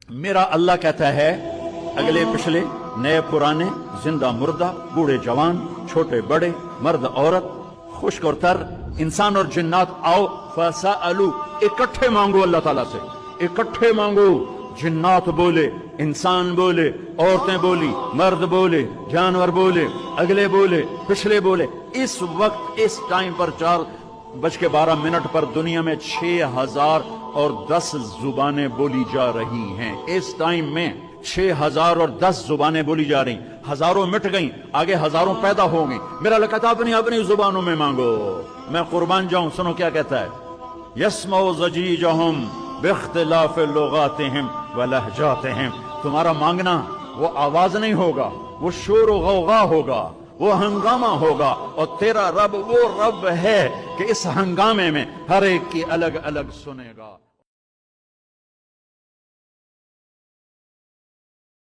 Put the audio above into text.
میرا اللہ کہتا ہے اگلے پچھلے نئے پرانے زندہ مردہ بوڑھے جوان چھوٹے بڑے مرد عورت خشک اور تر انسان اور جنات آؤ فسألو اکٹھے مانگو اللہ تعالیٰ سے اکٹھے مانگو جنات بولے انسان بولے عورتیں بولی مرد بولے جانور بولے اگلے بولے پچھلے بولے اس وقت اس ٹائم پر 4:12 پر دنیا میں 6010 زبانیں بولی جا رہی ہیں اس ٹائم میں 6010 زبانیں بولی جا رہی ہزاروں مٹ گئیں آگے ہزاروں پیدا ہوں گی میرا اللہ کہتا اپنی اپنی زبانوں میں مانگو میں قربان جاؤں سنو کیا کہتا ہے یسمع ضجیجہم باختلاف لغاتہم ولہجاتہم تمہارا مانگنا وہ آواز نہیں ہوگا وہ شور و غوغا ہوگا وہ ہنگامہ ہوگا اور تیرا رب وہ رب ہے کہ اس ہنگامے میں ہر ایک کی الگ الگ سنے گا